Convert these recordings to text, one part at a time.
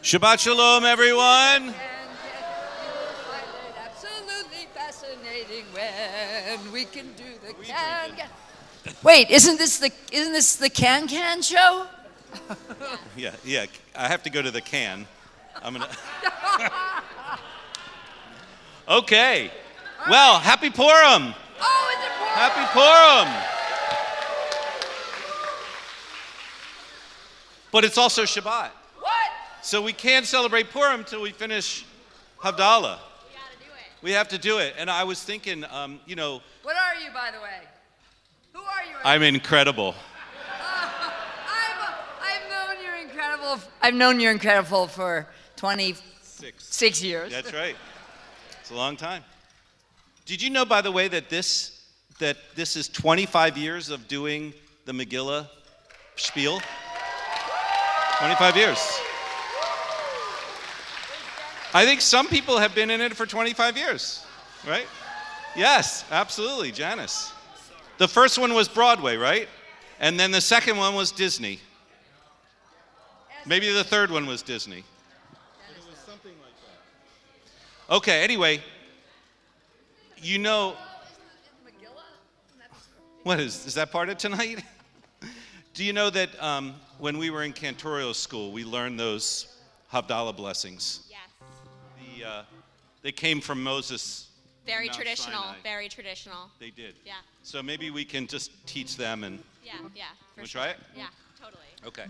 Shabbat Shalom, everyone. Absolutely fascinating when we can do the can. Wait, isn't this the can show? Yeah. I have to go to the can. I'm gonna. Okay. Well, happy Purim. Oh, is it Purim? Happy Purim. But it's also Shabbat. What? So we can't celebrate Purim till we finish Havdalah. We gotta do it. We have to do it. And I was thinking, What are you, by the way? Who are you? I'm incredible. I've known you're incredible for 26 years. That's right. It's a long time. Did you know, by the way, that this is 25 years of doing the Megillah Shpiel? 25 years. I think some people have been in it for 25 years, right? Yes, absolutely, Janice. The first one was Broadway, right? And then the second one was Disney. Maybe the third one was Disney. It was something like that. Okay, anyway, what is that part of tonight? Do you know that when we were in cantorial school, we learned those Havdalah blessings? Yes. They came from Moses. Very Mount traditional. Sinai. Very traditional. They did. Yeah. So maybe we can just teach them and. Yeah. Wanna try it? Yeah, totally. Okay.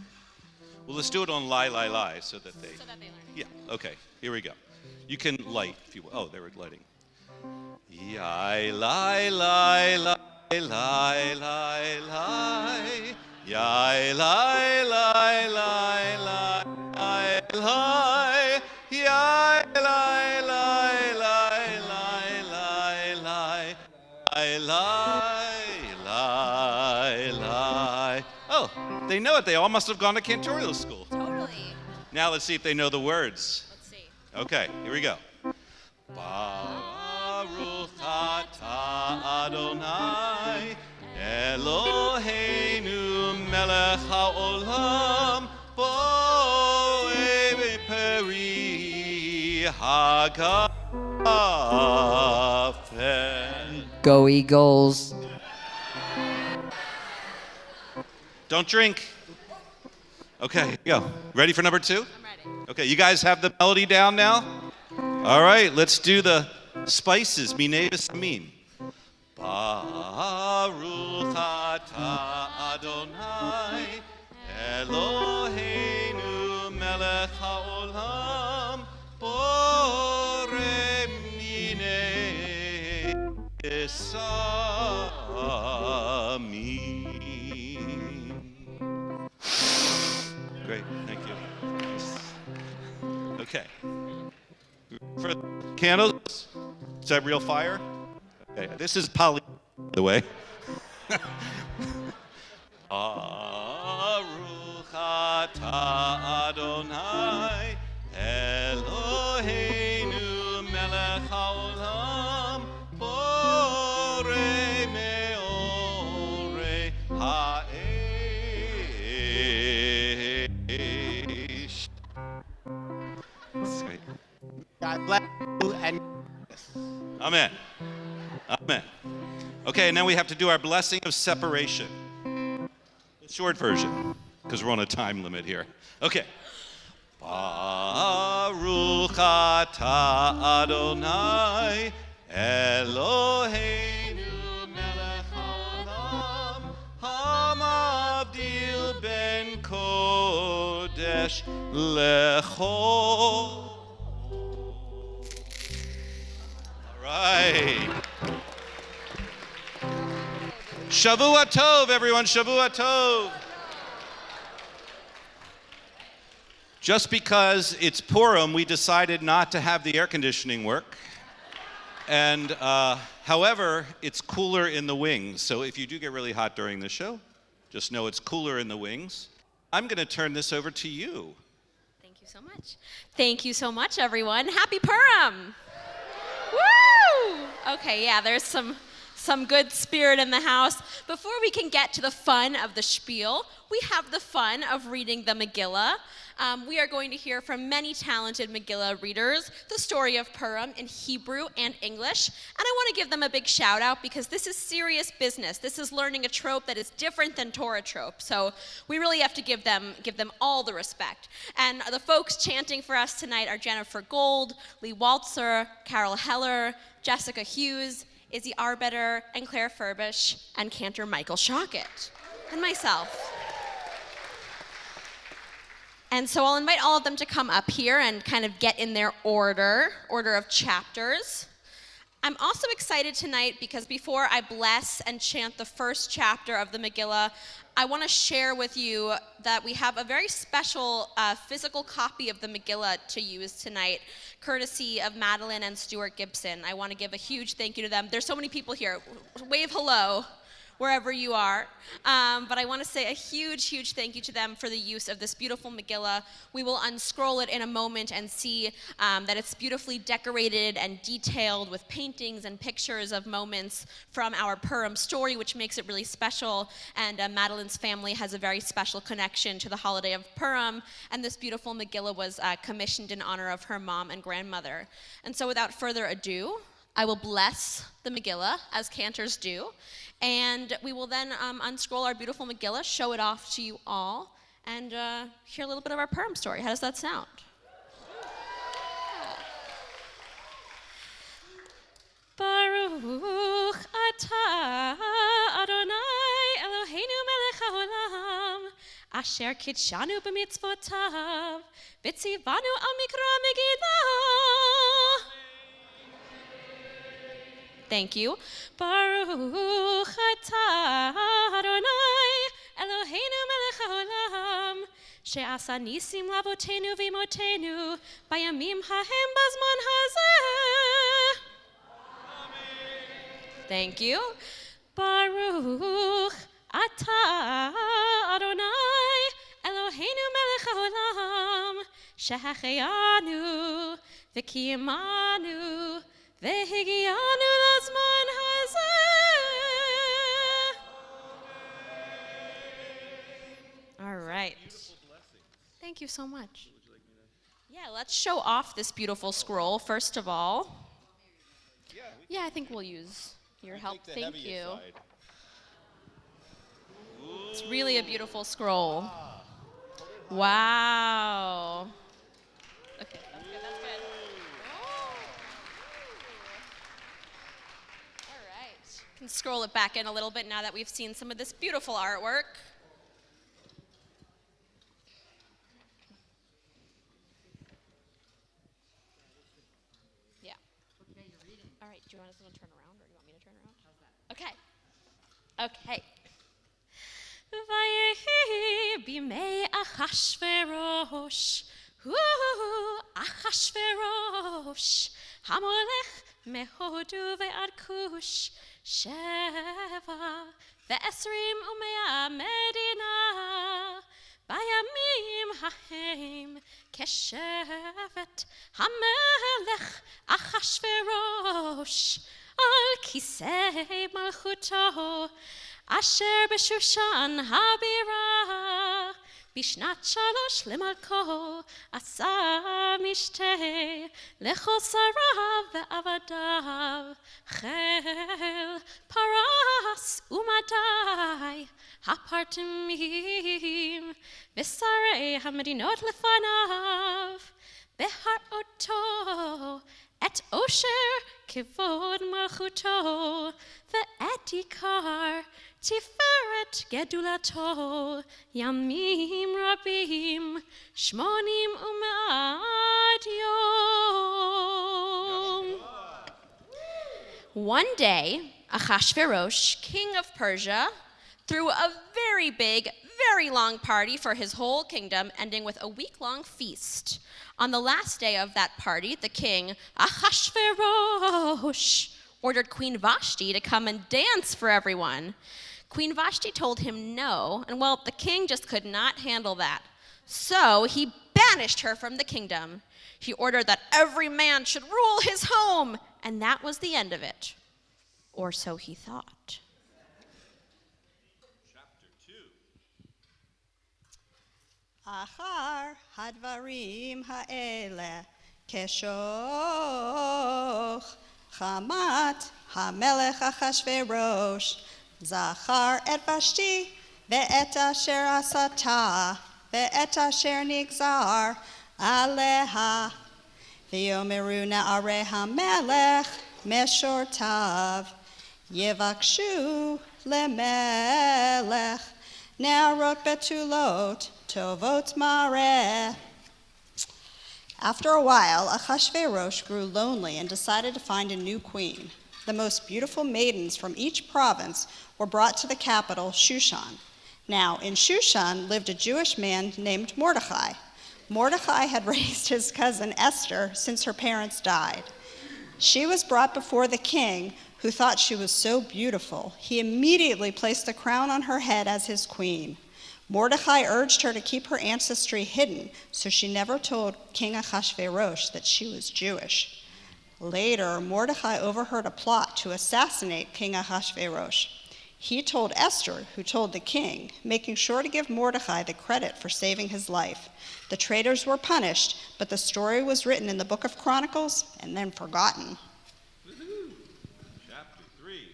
Well, let's do it on lie, lie, lie, so that they learn. Yeah. Okay. Here we go. You can light if you will. Oh, they were lighting. Yai, lie, lie, lie, lie, lie, lie. Yai, lie, lie, lie, lie, lie, lie. Yai, lie, lie, lie, lie, lie, lie. Lie. Oh, they know it. They all must have gone to cantorial school. Totally. Now let's see if they know the words. Let's see. Okay, here we go. Baruch atah Adonai Eloheinu melech haolam borei peri hagafen. Go Eagles. Don't drink. Okay, here we go. Ready for number 2? I'm ready. Okay, you guys have the melody down now? All right, let's do the spices. Minei v'samim. Baruch atah Adonai Eloheinu melech haolam borei minei v'samim. Great, thank you. Okay. For candles, is that real fire? Okay, this is poly, by the way. Baruch atah Adonai Eloheinu melech haolam borei meorei ha'esh. That's great. God bless you and Amen. Amen. Okay, and now we have to do our blessing of separation. The short version, because we're on a time limit here. Okay. Baruch atah Adonai Eloheinu melech haolam hamavdil ben kodesh lechol. Right. Shavua Tov, everyone. Shavua Tov. Just because it's Purim, we decided not to have the air conditioning work. And however, it's cooler in the wings. So if you do get really hot during the show, just know it's cooler in the wings. I'm going to turn this over to you. Thank you so much. Thank you so much, everyone. Happy Purim. Woo! Okay, yeah, there's some some good spirit in the house. Before we can get to the fun of the Shpiel, we have the fun of reading the Megillah. We are going to hear from many talented Megillah readers the story of Purim in Hebrew and English. And I want to give them a big shout out because this is serious business. This is learning a trope that is different than Torah trope. So we really have to give them all the respect. And the folks chanting for us tonight are Jennifer Gold, Lee Waltzer, Carol Heller, Jessica Hughes, Izzy Arbetter, and Claire Furbish, and cantor Michael Shockett, and myself. And so I'll invite all of them to come up here and kind of get in their order of chapters. I'm also excited tonight because before I bless and chant the first chapter of the Megillah, I want to share with you that we have a very special physical copy of the Megillah to use tonight, courtesy of Madeline and Stuart Gibson. I want to give a huge thank you to them. There's so many people here. Wave hello wherever you are. But I want to say a huge, huge thank you to them for the use of this beautiful Megillah. We will unscroll it in a moment and see that it's beautifully decorated and detailed with paintings and pictures of moments from our Purim story, which makes it really special. And Madeline's family has a very special connection to the holiday of Purim. And this beautiful Megillah was commissioned in honor of her mom and grandmother. And so without further ado, I will bless the Megillah, as cantors do, and we will then unscroll our beautiful Megillah, show it off to you all, and hear a little bit of our Purim story. How does that sound? Baruch atah Adonai Eloheinu melech haolam, asher kidshanu b'mitzvotav, v'tzivanu al mikra Megillah. Thank you. Baruch atah Adonai Eloheinu melech haolam, she'asa nisim lavotenu v'imotenu bayamim hahem bazman hazeh. Thank you. Baruch atah Adonai Eloheinu melech haolam, shehacheyanu v'kiyamanu v'higianu lazman hazeh. All right. Thank you so much. Yeah, let's show off this beautiful scroll first of all. Yeah, I think we'll use your help. Thank you. It's really a beautiful scroll. Wow. Okay, that's good. That's good. All right. Can scroll it back in a little bit now that we've seen some of this beautiful artwork. Yeah. All right. Do you want us to turn around, or do you want me to turn around? How's that? Okay. Okay. Vayehi bimei Achashverosh, Achashverosh, Hamolech mehodu ve'ad Kush, Sheva ve'esrim umea medina, bayamim hahem keshevet hamelech Achashverosh, al kisei malchuto, Asher b'Shushan habira, bishnat shalosh lemalko, asa mishteh lechol sarav ve'avadav, chel paras umadai, hapartimim, v'sarei hamedinot lefanav, behar oto, et osher kivod malchuto, ve'et ikar, Tiferet gedulato, yamim rabim, shmonim u'me'ad yom. One day, Achashverosh, king of Persia, threw a very big, very long party for his whole kingdom, ending with a week-long feast. On the last day of that party, the king, Achashverosh, ordered Queen Vashti to come and dance for everyone. Queen Vashti told him no, and well, the king just could not handle that. So he banished her from the kingdom. He ordered that every man should rule his home, and that was the end of it. or so he thought. Chapter 2. Achar hadvarim ha'ele keshoch chamat hamelech Achashverosh zachar et Vashti ve'et asher asata ve'et asher nigzar aleha v'yomeru na'arei hamelech meshortav yevakshu lemelech na'arot betulot tovot mareh. After a while, Achashverosh grew lonely and decided to find a new queen. The most beautiful maidens from each province were brought to the capital, Shushan. Now, in Shushan lived a Jewish man named Mordecai. Mordecai had raised his cousin Esther since her parents died. She was brought before the king, who thought she was so beautiful. He immediately placed the crown on her head as his queen. Mordecai urged her to keep her ancestry hidden, so she never told King Achashverosh that she was Jewish. Later, Mordecai overheard a plot to assassinate King Achashverosh. He told Esther, who told the king, making sure to give Mordecai the credit for saving his life. The traitors were punished, but the story was written in the book of Chronicles and then forgotten. Woo-hoo. Chapter 3.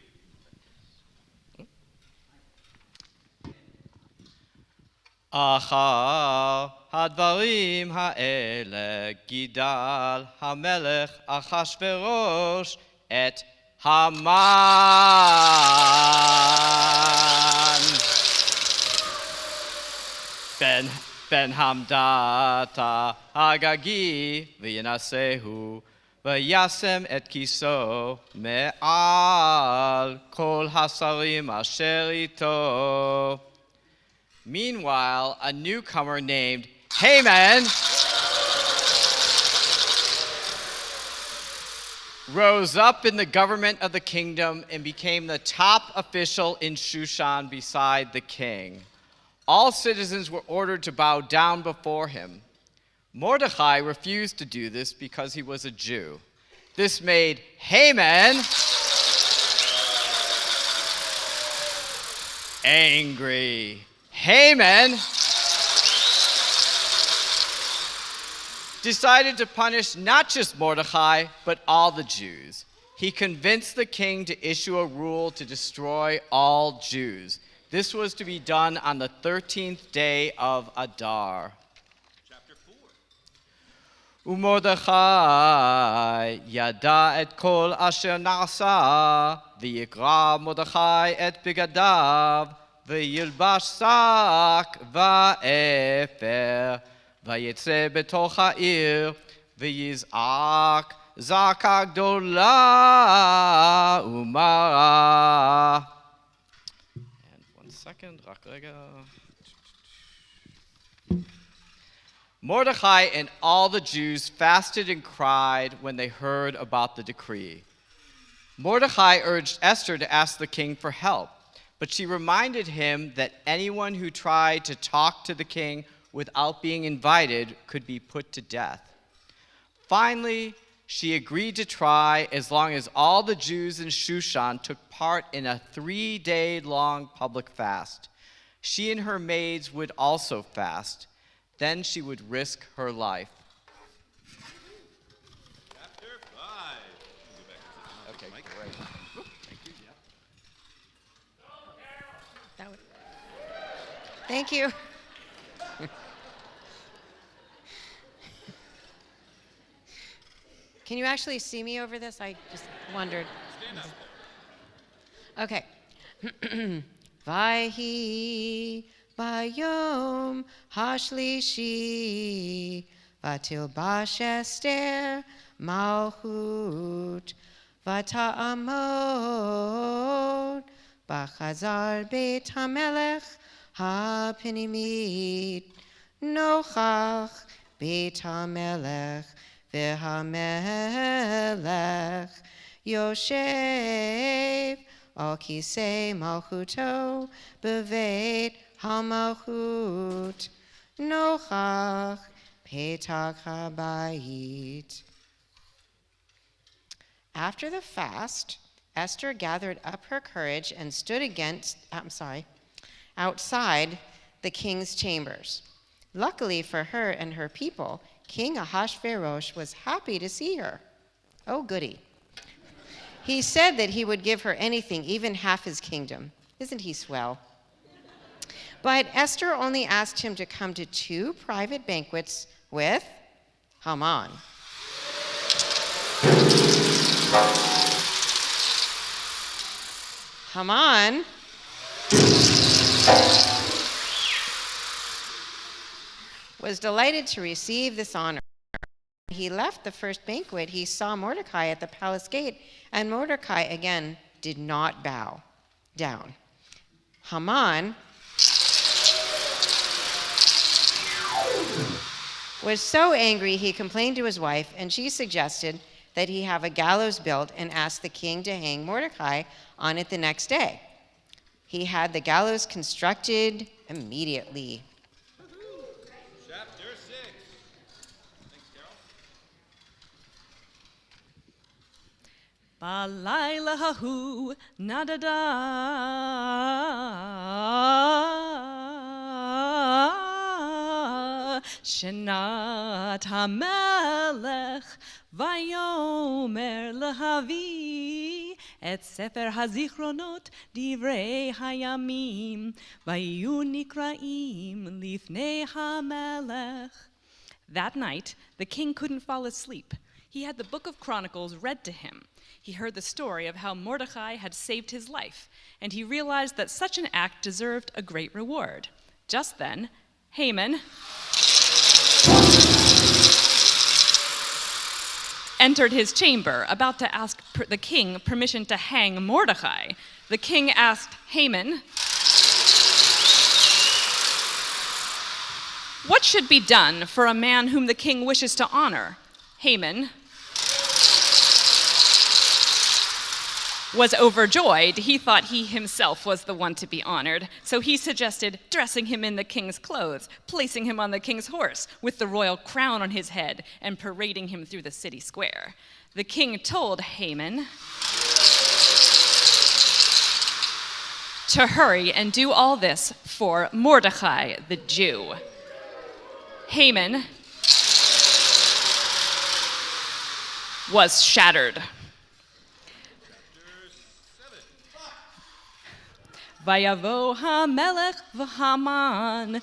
אחר הדברים האלה גידל המלך אחשוורוש את המן בן המדתה הגגי וינשאהו וישם את כיסו מעל כל השרים אשר איתו. Meanwhile, a newcomer named Haman rose up in the government of the kingdom and became the top official in Shushan beside the king. All citizens were ordered to bow down before him. Mordecai refused to do this because he was a Jew. This made Haman angry. Haman decided to punish not just Mordecai, but all the Jews. He convinced the king to issue a rule to destroy all Jews. This was to be done on the 13th day of Adar. Chapter 4. ומרדכי ידע את כל אשר נעשה, ויקרע מרדכי את בגדיו, וילבש שק ואפר, ויצא בתוך העיר, ויזעק זעקה גדולה ומרה. And 1 second, רק רגע. Mordecai and all the Jews fasted and cried when they heard about the decree. Mordecai urged Esther to ask the king for help, but she reminded him that anyone who tried to talk to the king without being invited could be put to death. Finally, she agreed to try as long as all the Jews in Shushan took part in a 3-day-long public fast. She and her maids would also fast. Then she would risk her life. Chapter 5. Okay, Mike. great. Thank you. Yeah. That would... Thank you. Can you actually see me over this? I just wondered. Stand up. Okay. Vayhi bayom hashlishi vatilbash Esther malchut vata'amod bachazar beit hamelech hapinimit nochach beit hamelech v'hamelech yoshev al kisei malchuto beveit hamalchut nochach petach habayit. After the fast, Esther gathered up her courage and stood outside the king's chambers. Luckily for her and her people, King Ahasuerus was happy to see her. Oh, goody. He said that he would give her anything, even half his kingdom. Isn't he swell? But Esther only asked him to come to 2 private banquets with Haman. Haman was delighted to receive this honor. When he left the first banquet, he saw Mordecai at the palace gate, and Mordecai again did not bow down. Haman was so angry he complained to his wife, and she suggested that he have a gallows built and asked the king to hang Mordecai on it the next day. He had the gallows constructed immediately. Chapter 6. Thanks, Carol. Balayla hahu nadada shenat hamelech vayomer lehavi et sefer hazichronot divrei hayamim vayu nikraim lifnei hamelech. That night, the king couldn't fall asleep. He had the book of Chronicles read to him. He heard the story of how Mordecai had saved his life, and he realized that such an act deserved a great reward. Just then, Haman entered his chamber, about to ask the king permission to hang Mordecai. The king asked Haman, "What should be done for a man whom the king wishes to honor?" Haman was overjoyed. He thought he himself was the one to be honored, so he suggested dressing him in the king's clothes, placing him on the king's horse with the royal crown on his head, and parading him through the city square. The king told Haman to hurry and do all this for Mordecai the Jew. Haman was shattered. Vayavo hamelech v'Haman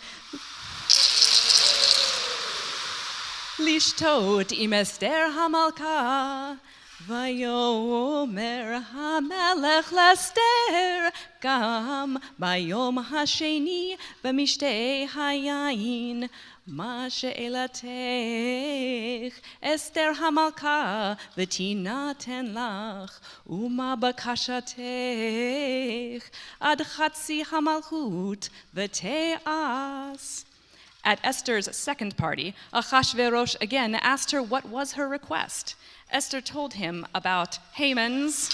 lishtot im Esther hamalka vayomer hamelech l'Esther gam bayom hasheni b'mishtei hayayin ma she'elatech Esther hamalka v'tinaten lach uma bakashatech ad chatzi hamalchut v'te'as. At Esther's second party, Ahasuerus again asked her what was her request. Esther told him about Haman's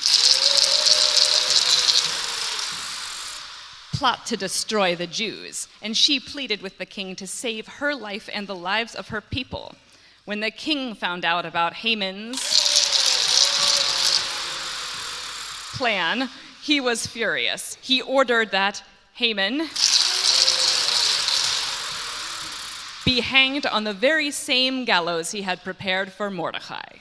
plot to destroy the Jews, and she pleaded with the king to save her life and the lives of her people. When the king found out about Haman's plan, he was furious. He ordered that Haman be hanged on the very same gallows he had prepared for Mordecai.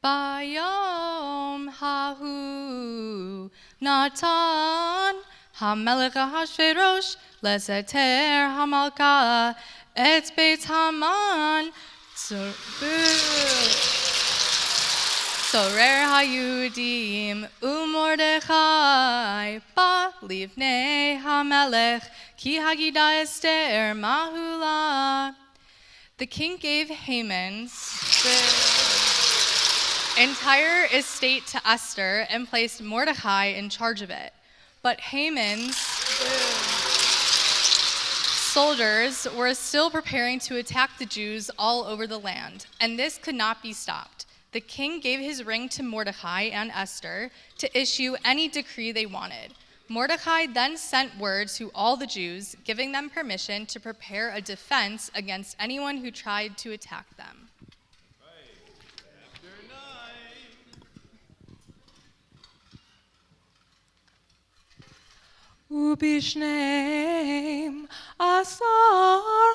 Bayom hahu natan hamelech Ahasuerus leseter hamalka et beit Haman sorer hayudim uMordechai ba livnei hamelech ki hagida Esther mahula. The king gave Haman's entire estate to Esther and placed Mordecai in charge of it. But Haman's soldiers were still preparing to attack the Jews all over the land, and this could not be stopped. The king gave his ring to Mordecai and Esther to issue any decree they wanted. Mordecai then sent word to all the Jews, giving them permission to prepare a defense against anyone who tried to attack them. ובשנים 10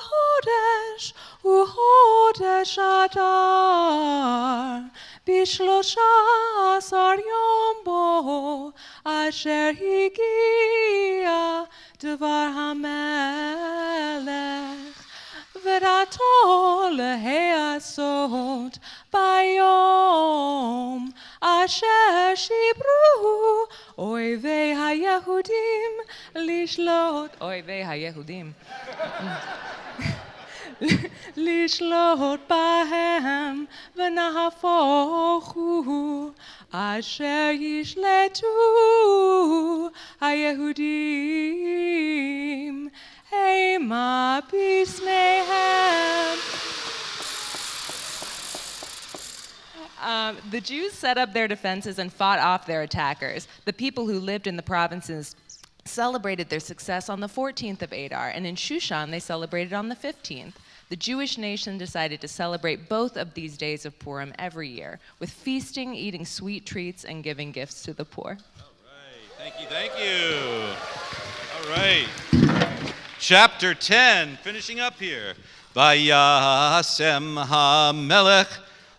חודש וחודש אדר ב13 יום בו אשר הגיע דבר המלך ודעתו להיעשות ביום אשר שיברו אויבי היהודים לשלוט, אויבי היהודים, לשלוט בהם ונהפוך הוא אשר ישלטו היהודים המה בפניהם. The Jews set up their defenses and fought off their attackers. The people who lived in the provinces celebrated their success on the 14th of Adar, and in Shushan they celebrated on the 15th. The Jewish nation decided to celebrate both of these days of Purim every year, with feasting, eating sweet treats, and giving gifts to the poor. All right, thank you. All right. Chapter 10, finishing up here. Vayasem ha-melech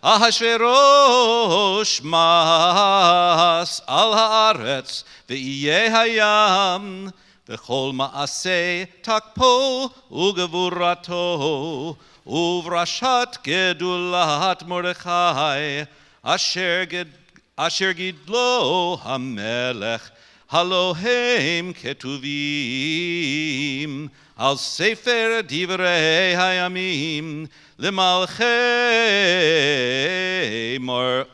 Ahashverosh mas al haaretz ve'iyeh hayam v'chol ma'aseh takpo ugevurato uvrashat gedulat Mordechai asher gidlo hamelech halohem ketuvim al sefer divrei hayamim Limalchei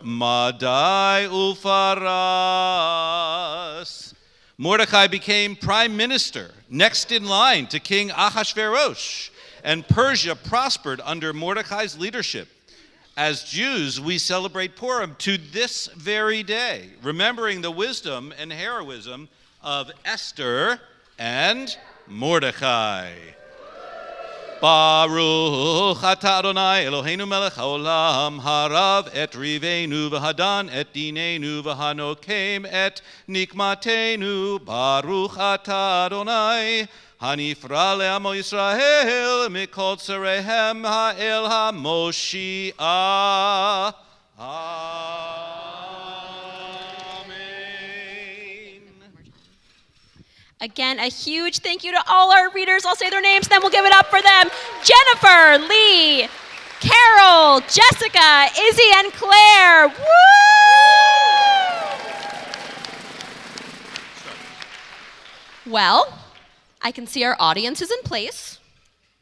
Madai Ufaras. Mordecai became prime minister, next in line to King Ahasuerus, and Persia prospered under Mordecai's leadership. As Jews, we celebrate Purim to this very day, remembering the wisdom and heroism of Esther and Mordecai. Baruch atah Adonai Eloheinu melech haolam harav et rivenu v'hadan et dinenu v'hanokem et nikmatenu. Baruch atah Adonai hanifra le'amo Yisrael mikol tzarehem ha'el ha'moshiach. Again, a huge thank you to all our readers. I'll say their names, then we'll give it up for them. Jennifer, Lee, Carol, Jessica, Izzy, and Claire. Woo! Well, I can see our audience is in place.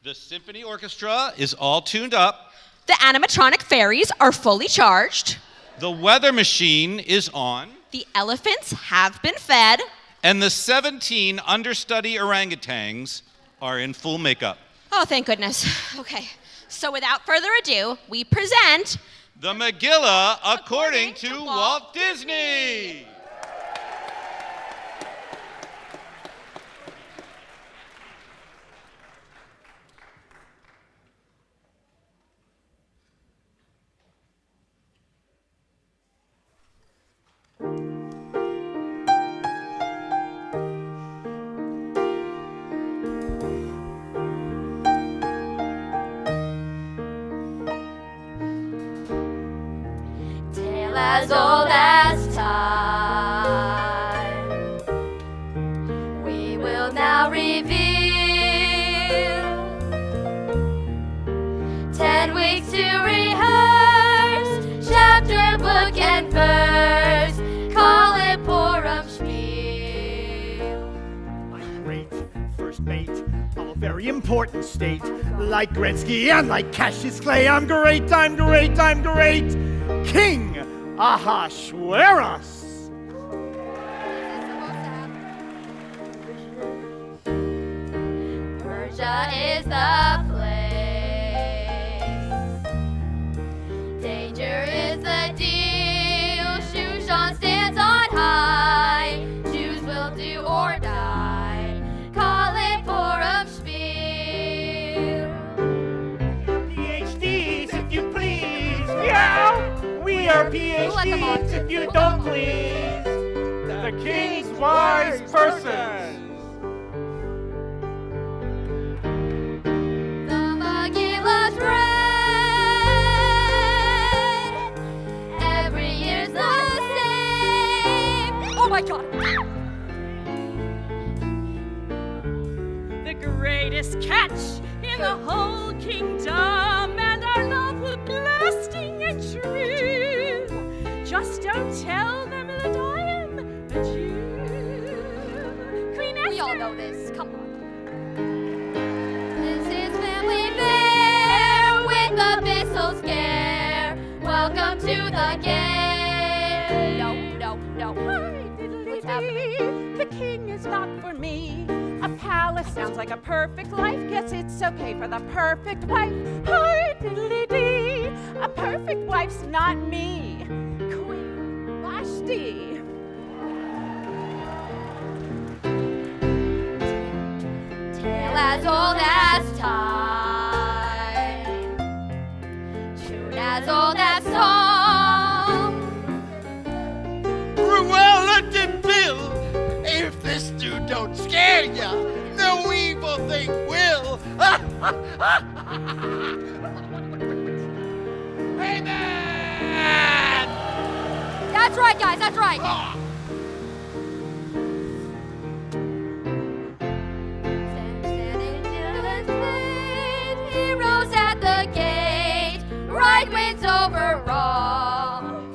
The symphony orchestra is all tuned up. The animatronic fairies are fully charged. The weather machine is on. The elephants have been fed. And the 17 understudy orangutans are in full makeup. Oh, thank goodness. Okay, so without further ado, we present the Megillah according to Walt Disney. As old as time, we will now reveal 10 weeks to rehearse, chapter, book, and verse. Call it Purim Shpiel. I'm great, first mate of a very important state. Like Gretzky and like Cassius Clay, I'm great, I'm great, I'm great. King Ahasuerus. Persia is the place. Danger is the deal. Shushan stands on high. Jews will do or let them on? If you don't please the king's wise person. The Megillah's read. Every year's the same. Oh my God! The greatest catch in the whole kingdom, and our love will be lasting and true. Just don't tell them that I am a Jew. Queen Esther. We all know this. Come on. This is family fare with the Bissell scare. Welcome to the game. No. What's happening? The king is not for me. A palace sounds like a perfect life. Guess it's okay for the perfect wife. Hi, diddly-dee. A perfect wife's not me. Queen Vashti. Tale as old as time. Tune as old as song. Well, let him build. If this dude don't scare ya, no evil thing will. Amen! That's right, guys, that's right. Standing to his feet, heroes at the gate. Right wins over wrong.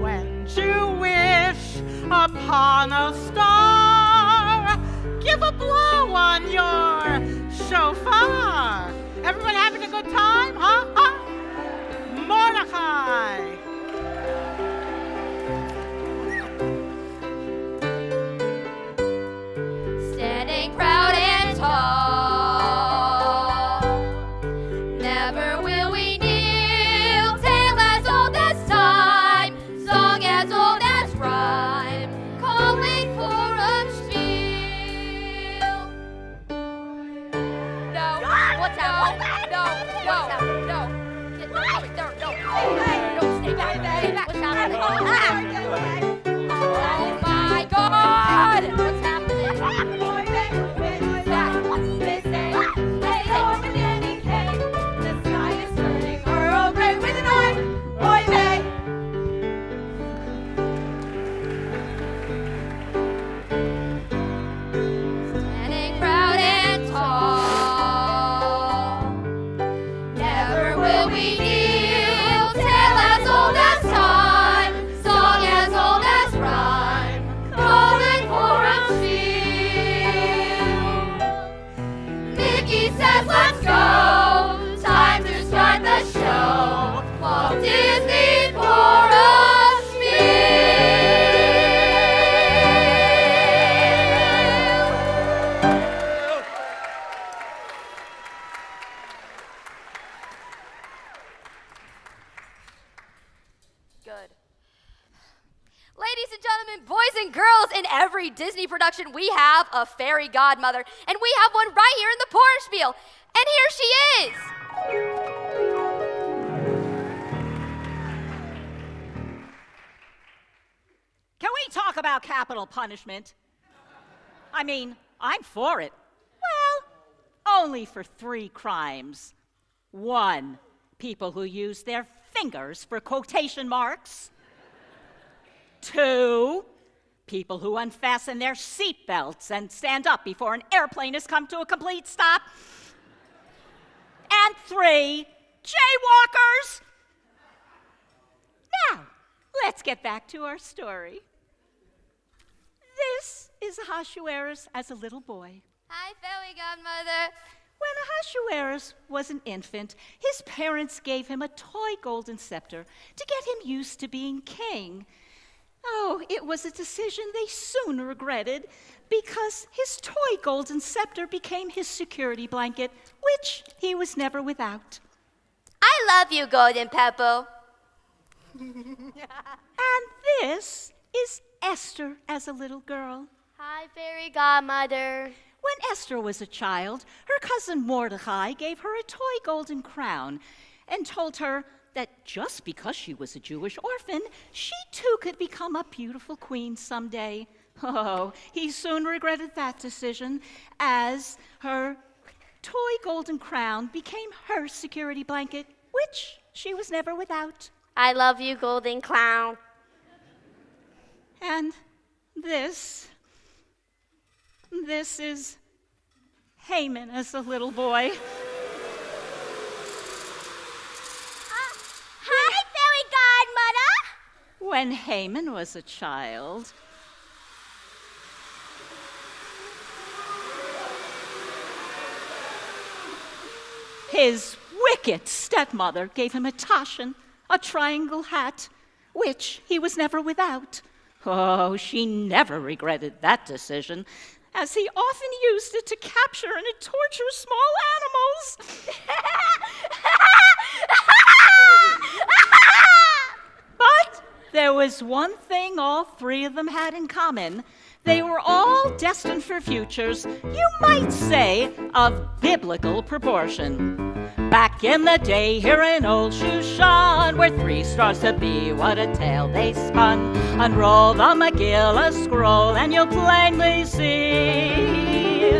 When you wish upon a star, give a blow on your shofar. Everyone having a good time, huh? Mordecai. Standing proud and tall. Never will we kneel. Tale as old as time. Song as old as rhyme. Calling for a Shpiel. No. What's happening? No. Stay back. What's happening? Oh my God! What's happening? The sky is turning Earl Grey with an eye. Oy vey. Standing proud and tall. Never will we kneel. Tale as old as time. Song as old as rhyme. Calling for a shield. Mickey says let's go. Time to start the show. Walt Disney for a Good. Ladies and gentlemen, boys and girls, in every Disney production, we have a fairy godmother, and we have one right here in the Purim Shpiel. And here she is. Can we talk about capital punishment? I mean, I'm for it. Well, only for 3 crimes. 1, people who use their fingers for quotation marks. 2, people who unfasten their seatbelts and stand up before an airplane has come to a complete stop. And 3, jaywalkers. Now, let's get back to our story. This is Ahasuerus as a little boy. Hi, fairy godmother. When Ahasuerus was an infant, his parents gave him a toy golden scepter to get him used to being king. Oh, it was a decision they soon regretted because his toy golden scepter became his security blanket, which he was never without. I love you, Golden Peppo. And this is Esther as a little girl. Hi, fairy godmother. When Esther was a child, her cousin Mordecai gave her a toy golden crown and told her that just because she was a Jewish orphan, she too could become a beautiful queen someday. Oh, he soon regretted that decision as her toy golden crown became her security blanket, which she was never without. I love you, golden clown. And this is Haman as a little boy. Hi, fairy godmother. When Haman was a child, his wicked stepmother gave him a tashin, a triangle hat, which he was never without. Oh, she never regretted that decision, as he often used it to capture and torture small animals. But there was one thing all three of them had in common. They were all destined for futures, you might say, of biblical proportion. Back in the day here in old Shushan, where 3 stars to be, what a tale they spun. Unroll the Megillah scroll and you'll plainly see.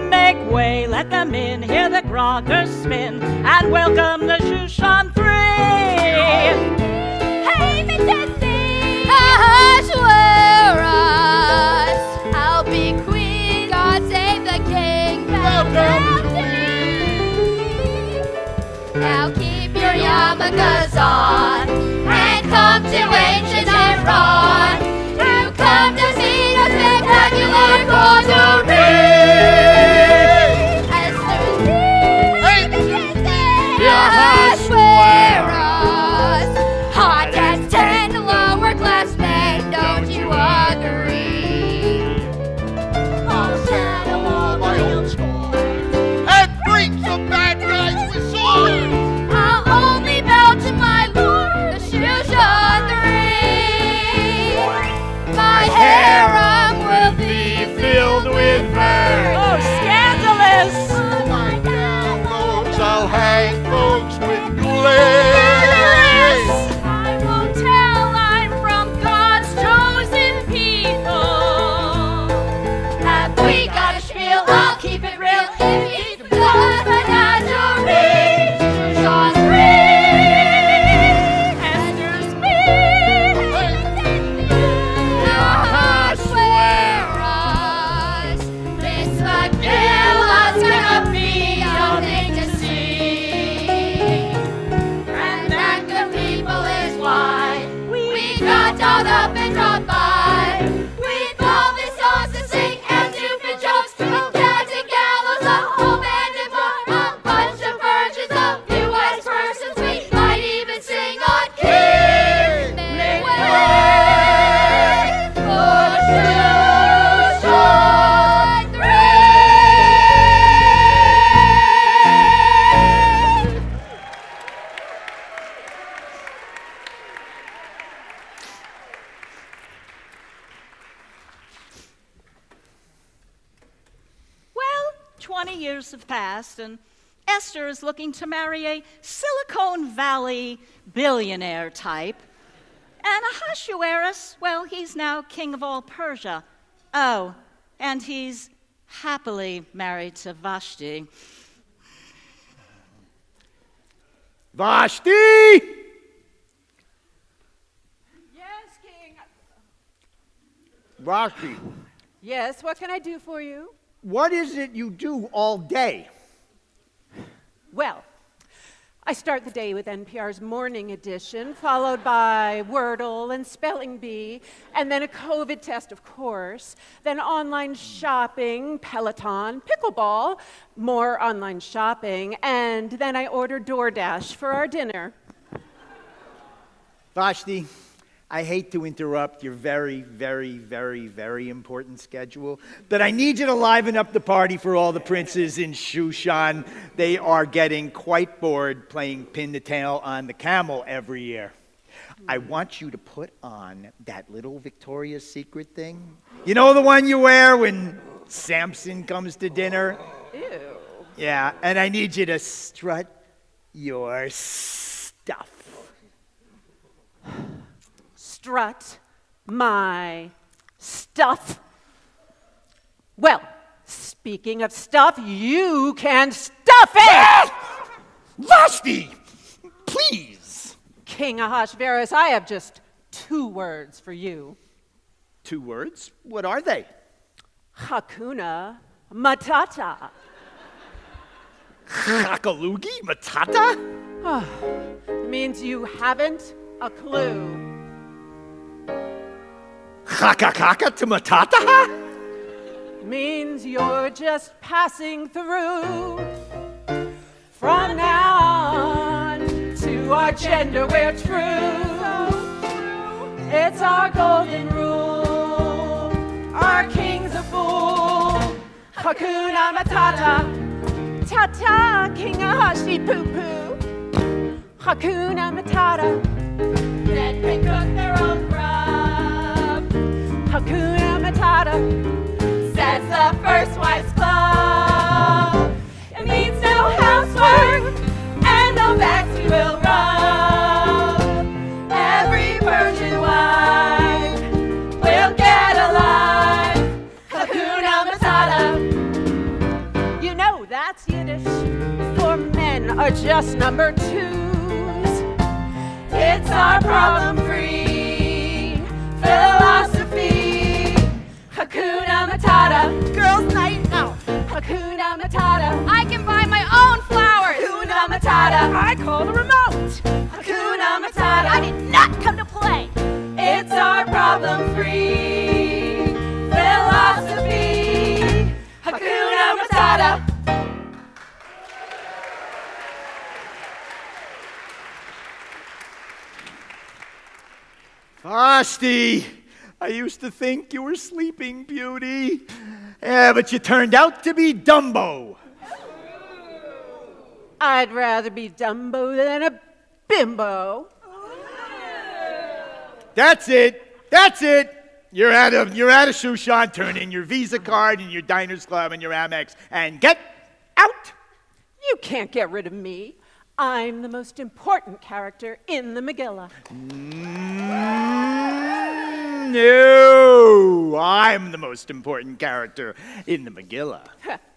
Make way, let them in, hear the groggers spin, and welcome the Shushan 3. Hey, Majesty! Ahasuerus! I'll be queen, God save the king. Welcome to me. Now keep your yarmulkes on and come to ancient Iran to come to see the spectacular coterie. Ahasuerus, hot as 10 lower class men, don't you agree? I'll settle all my own scores and bring some bad guys with swords. I'll only bow to my lord, the Shushan 3. My harem will be filled with birds. Oh, scandalous! My gallows, I'll hang folks with glaze. I won't tell I'm from God's chosen people. Have we got a Shpiel? I'll keep it real. If it's the menagerie, Shushan 3. Esther's Ahasuerus. This Megillah's gonna be a thing to see. And that the people is why we got dolled up and dropped by. With all the songs to sing and stupid jokes, with gags and gallows, a whole band and more, a bunch of virgins, a few wise persons, we might even sing on King. Make way for Shushan 3. Well, 20 years have passed, and Esther is looking to marry a Silicon Valley billionaire type. And Ahasuerus, well, he's now king of all Persia. Oh, and he's happily married to Vashti. Vashti! Yes, King. Vashti, Yes, what can I do for you? what is it you do all day? Well, I start the day with NPR's morning edition, followed by Wordle and Spelling Bee, and then a COVID test, of course, then online shopping, Peloton, pickleball, more online shopping, and then I order DoorDash for our dinner. Vashti, I hate to interrupt your very, very, very, very important schedule, but I need you to liven up the party for all the princes in Shushan. They are getting quite bored playing pin the tail on the camel every year. I want you to put on that little Victoria's Secret thing. You know, the one you wear when Samson comes to dinner? Ew. Yeah, and I need you to strut your stuff. stuff. Strut my stuff. Well, speaking of stuff, you can stuff it! Vashti! Please! King Ahasuerus, I have just 2 words for you. 2 words? What are they? Hakuna Matata. Hakalugi Matata? Means you haven't a clue. Hakakaka to Matata? Means you're just passing through. From now on, to our gender we're true. It's our golden rule. Our king's a fool. Hakuna Matata. Ta-ta, King Ahashi poo-poo. Hakuna Matata. Men can cook their own grub. Hakuna Matata. Says the First Wives Club. It means no housework and no backs we will rub. Every Persian wife will get a life. Hakuna Matata. You know that's Yiddish, for men are just number 2s. It's our problem-free philosophy. Hakuna Matata. Girls' night out. Hakuna Matata. I can buy my own flowers. Hakuna Matata. I call the remote. Hakuna Matata. I did not come to play. It's our problem-free philosophy. Hakuna Matata. Vashti, I used to think you were Sleeping Beauty. Yeah, but you turned out to be Dumbo. I'd rather be Dumbo than a bimbo. That's it. That's it. You're out of Shushan. Turn in your Visa card and your Diners Club and your Amex and get out. You can't get rid of me. I'm the most important character in the Megillah. No, I'm the most important character in the Megillah.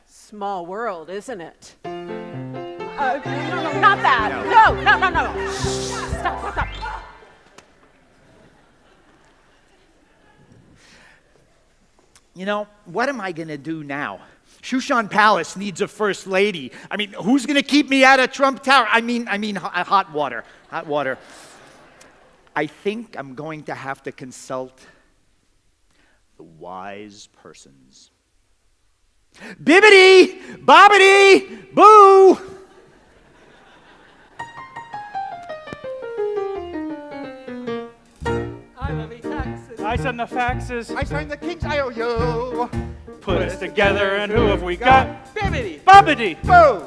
Small world, isn't it? No, not that. No. Stop. You know, what am I going to do now? Shushan Palace needs a first lady. I mean, who's going to keep me out of Trump Tower? I mean, hot water. Hot water. I think I'm going to have to consult the wise persons. Bibbidi, bobbidi, boo! I levy taxes. I send the faxes. I sign the king's IOU. Put us together, and who have we got? Bibbidi. Bobbidi. Boo.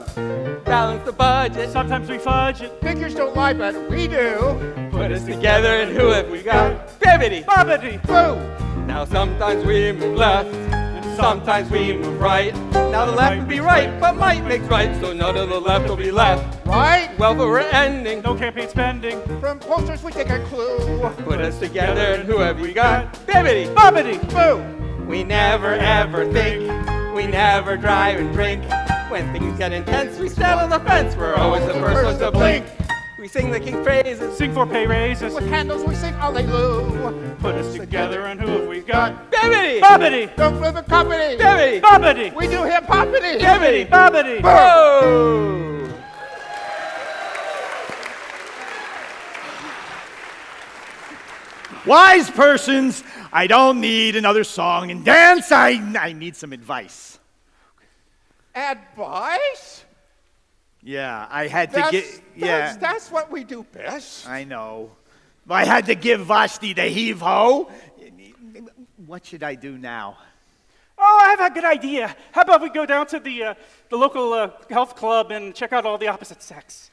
Balance the budget. Sometimes we fudge it. Figures don't lie, but we do. Put us together, and who have we got? Bibbidi. Bobbidi. Boo. Now sometimes we move left, and sometimes we move right. Now the left would be right, but might makes right, so none of the left will be left. Right? Well, but we're ending. No campaign spending. From posters we take a clue. Put us together, and who have we got? Bibbidi. Bobbidi. Boo. We never ever think, we never drive and drink. When things get intense, we stand on the fence. We're always the first ones to blink. We sing the king's praises, sing for pay raises. With candles we sing Alleluia. Put us together, and who have we got? Bibbidi. Bobbidi. Don't flip a company. Bibbidi. Bobbidi. We do hip hoppity. Bibbidi. Bobbidi. Boo. Wise persons, I don't need another song and dance. I need some advice. Advice? Yeah, I had to get. Yeah, That's what we do best. I know. I had to give Vashti the heave ho. What should I do now? Oh, I have a good idea. How about we go down to the local health club and check out all the opposite sex?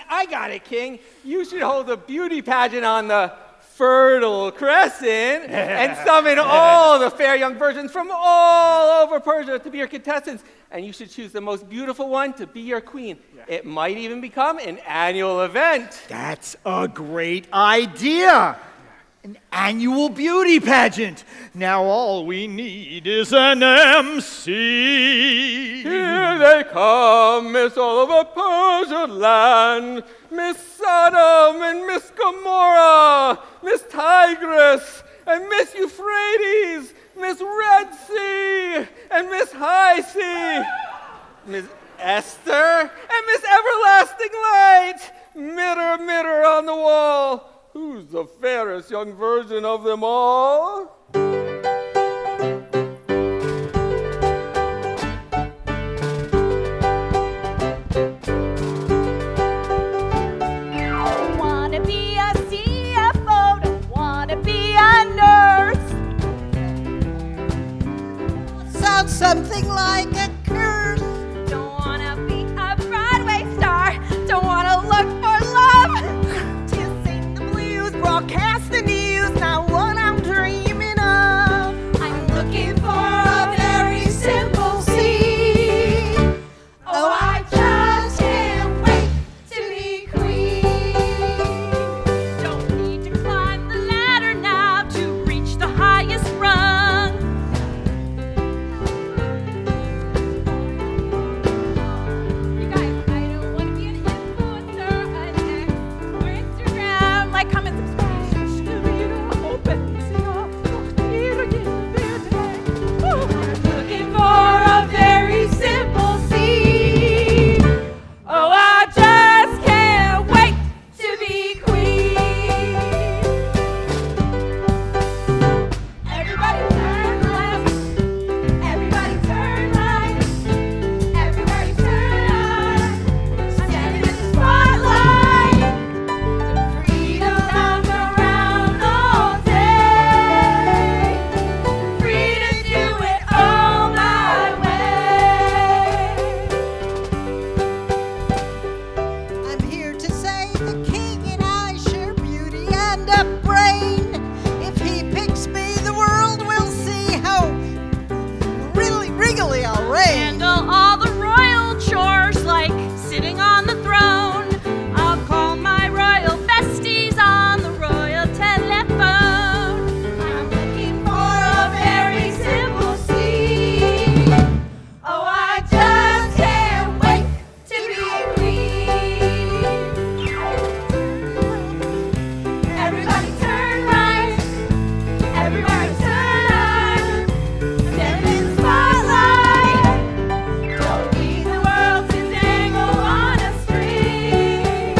I got it, King. You should hold a beauty pageant on the fertile crescent and summon all the fair young virgins from all over Persia to be your contestants. And you should choose the most beautiful one to be your queen. It might even become an annual event. That's a great idea. An annual beauty pageant. Now all we need is an MC. Here they come, Miss all over Persia land. Miss Sodom and Miss Gomorrah, Miss Tigris and Miss Euphrates, Miss Red Sea and Miss High Sea, Miss Esther and Miss Everlasting Light. Mirror, mirror on the wall, who's the fairest young virgin of them all? Wanna be a CFO, don't wanna be a nurse. Sounds something like a curse. Don't wanna be a Broadway star. Don't wanna look for love. To sing the blues, broadcast the news, not what I'm dreaming of. I'm looking for a very simple scene. Oh, I just can't wait to be queen. Don't need to climb the ladder now to reach the highest rung. You guys, I don't want to be an influencer, an ex, or Instagram. Like, comment, subscribe. Looking for a very simple scene. Oh, I just can't wait to be queen. Everybody turn left. Everybody turn right. Everybody turn up. Standing in the spotlight. Freedom round around all day. Free to do it all my way. I'm here to say the king and I share beauty and a brain. If he picks me, the world will see how really regally I'll reign. Handle all the royal chores like sitting on the throne. I'll call my royal besties on the royal telephone. I'm looking for a very simple scene. Oh, I just can't wait to be queen. Everybody turn right. Everybody turn up. Standing in the spotlight. Don't need the world to dangle on a string.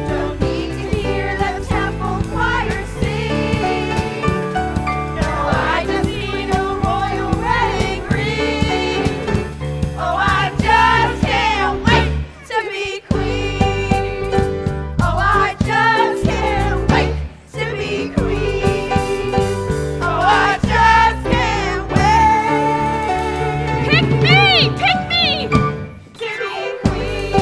Don't need to hear the temple choir sing. No, I just need a royal wedding ring. Oh, I just can't wait to be queen. Oh, I just can't wait to be queen. Oh, I just can't wait. Pick me! Pick me! To be queen.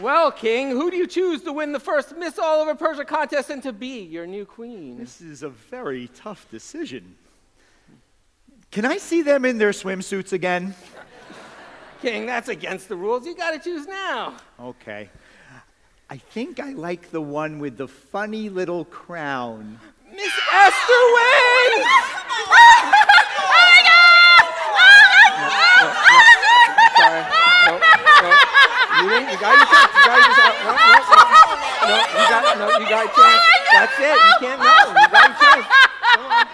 Well, King, who do you choose to win the first Miss All Over Persia contest and to be your new queen? This is a very tough decision. Can I see them in their swimsuits again? King, that's against the rules. You got to choose now. Okay. I think I like the one with the funny little crown. Miss Esther wins! Sorry. No. You got your chance. You got your chance. No, you got a chance. That's it. You can't know. You got your chance. Come on.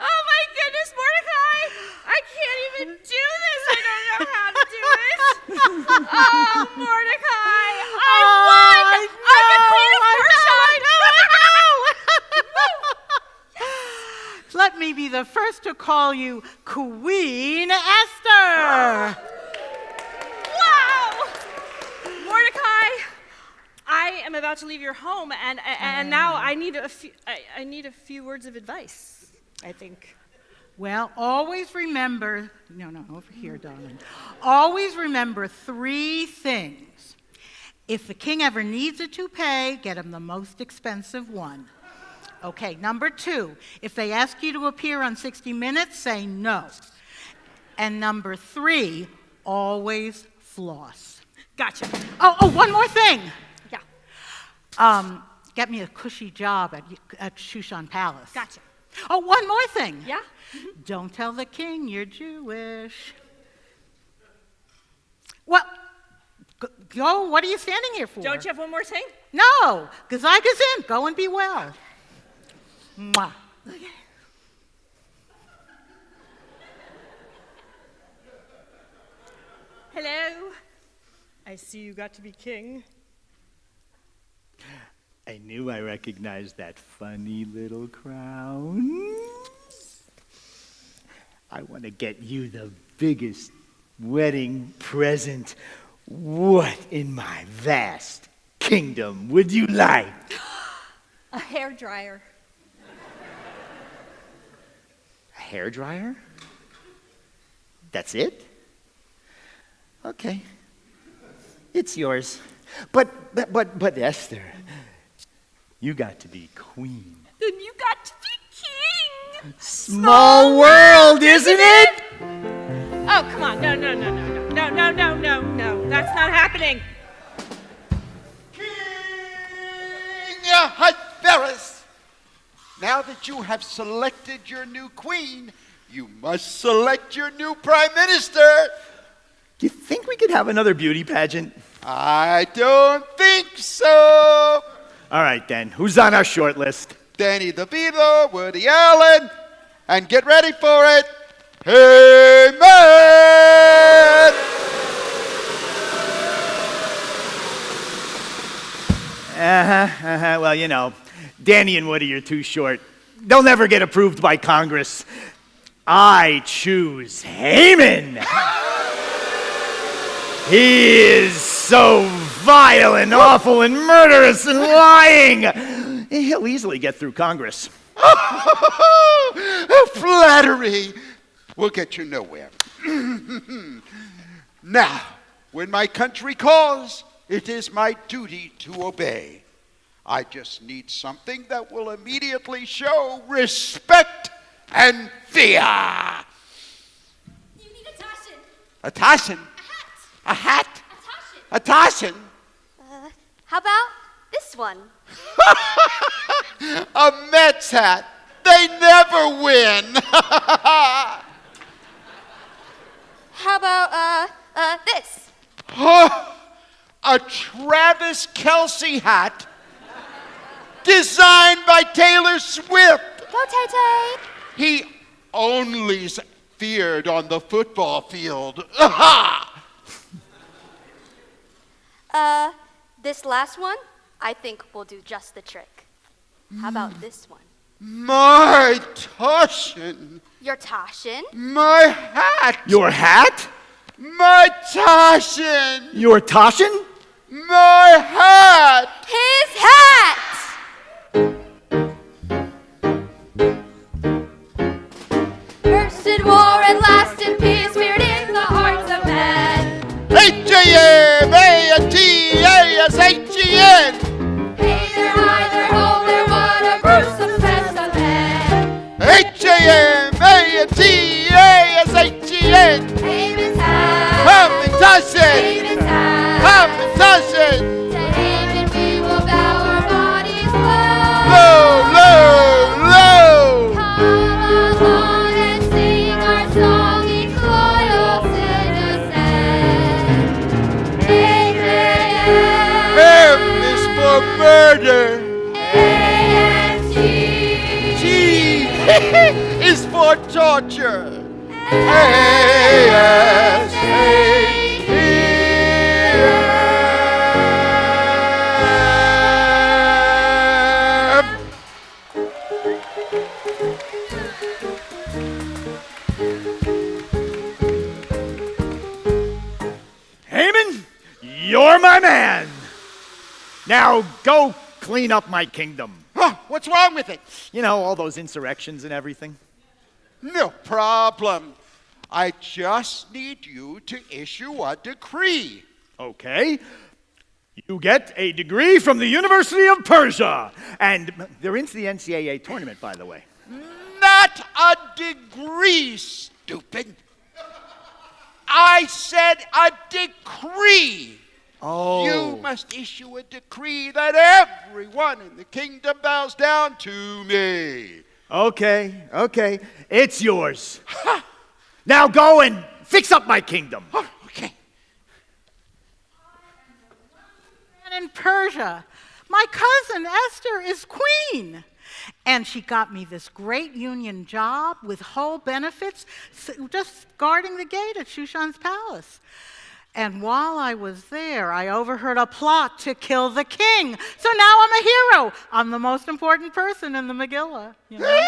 Oh my goodness, Mordecai! I can't even do this. I don't know how to do it. Oh, Mordecai! I won! I'm the queen of Persia! I know! Let me be the first to call you Queen Esther. Wow! Mordecai, I am about to leave your home, and now I need a few words of advice, I think. Well, always remember, no, over here, darling. Always remember 3 things. If the king ever needs a toupee, get him the most expensive one. Okay, number 2, if they ask you to appear on 60 Minutes, say no. And number 3, always floss. Gotcha. Oh, one more thing. Yeah. Get me a cushy job at Shushan Palace. Gotcha. Oh, one more thing. Yeah? Don't tell the king you're Jewish. Well, go. What are you standing here for? Don't you have one more thing? No, Gazai Gazin. Go and be well. Mwah. Hello. I see you got to be king. I knew I recognized that funny little crown. I want to get you the biggest wedding present. What in my vast kingdom would you like? A hairdryer. A hairdryer? That's it? Okay. It's yours. But Esther, you got to be queen. Then you got to be king. Small world, isn't it? Oh, come on. No. That's not happening. King Ahasuerus, now that you have selected your new queen, you must select your new prime minister. Do you think we could have another beauty pageant? I don't think so. All right, then. Who's on our short list? Danny DeVito, Woody Allen, and get ready for it. Amen! Well, you know, Danny and Woody are too short. They'll never get approved by Congress. I choose Haman. He is so vile and awful and murderous and lying. He'll easily get through Congress. Flattery will get you nowhere. Now, when my country calls, it is my duty to obey. I just need something that will immediately show respect and fear. You need a tashin. A tashin? A hat? A tashin? How about this one? A Mets hat. They never win. How about this? A Travis Kelce hat designed by Taylor Swift. Go Tay-Tay. He only's feared on the football field. This last one, I think will do just the trick. How about this one? My tashin. Your tashin. My hat. Your hat? My tashin. Your tashin? My hat. His hat. First in war and last in peace, weird in the hearts of men. H-A-M-A-T-A-S-H-E-N. Hey there, hi there, ho there, what a gruesome testament. H-A-M-A-T-A-S-H-E-N. Haman's hat. Haman tashin. Haman's hat. Haman tashin. To Haman we will bow our bodies low. Low, low, low. Come along and sing our song, each loyal citizen. M is for murder. A-N-T. G is for torture. A-S-A-T-M. Haman, you're my man. Now go clean up my kingdom. Huh, what's wrong with it? You know, all those insurrections and everything. No problem. I just need you to issue a decree. Okay. You get a degree from the University of Persia. And they're into the NCAA tournament, by the way. Not a degree, stupid. I said a decree. Oh. You must issue a decree that everyone in the kingdom bows down to me. Okay. It's yours. Now go and fix up my kingdom. Okay. And in Persia, my cousin Esther is queen. And she got me this great union job with whole benefits, just guarding the gate at Shushan's palace. And while I was there, I overheard a plot to kill the king. So now I'm a hero. I'm the most important person in the Megillah. You know?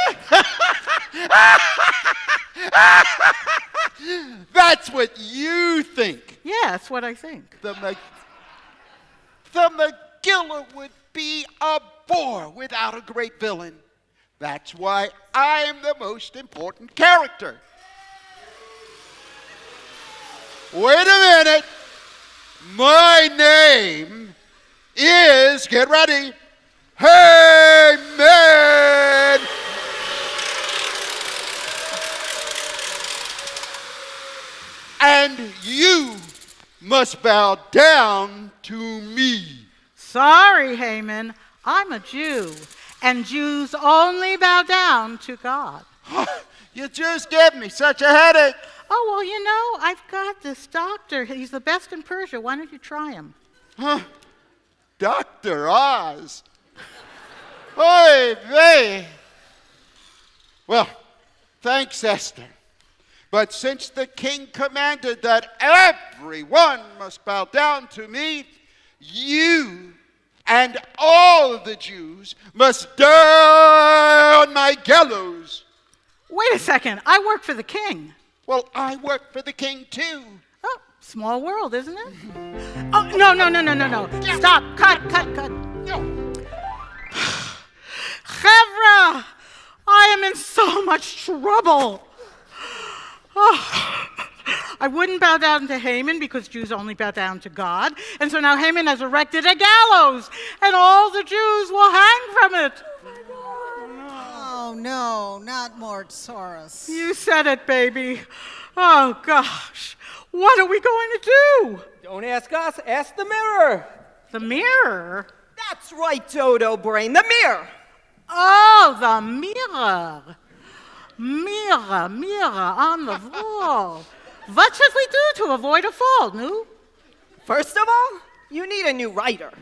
That's what you think. Yeah, that's what I think. The Megillah would be a bore without a great villain. That's why I'm the most important character. Wait a minute. My name is, get ready, Haman. And you must bow down to me. Sorry, Haman. I'm a Jew, and Jews only bow down to God. You just gave me such a headache. Oh, well, you know, I've got this doctor. He's the best in Persia. Why don't you try him? Huh? Dr. Oz. Oy vey. Well, thanks, Esther. But since the king commanded that everyone must bow down to me, you and all the Jews must die on my gallows. Wait a second. I work for the king. Well, I work for the king too. Oh, small world, isn't it? Oh, no. Stop. Cut. No. Chevra, I am in so much trouble. Oh, I wouldn't bow down to Haman because Jews only bow down to God. And so now Haman has erected a gallows, and all the Jews will hang from it. Oh, no, not Mort Soros. You said it, baby. Oh, gosh. What are we going to do? Don't ask us, ask the mirror. The mirror? That's right, Dodo Brain, the mirror. Oh, the mirror. Mirror on the wall. What should we do to avoid a fall, no? First of all, you need a new writer.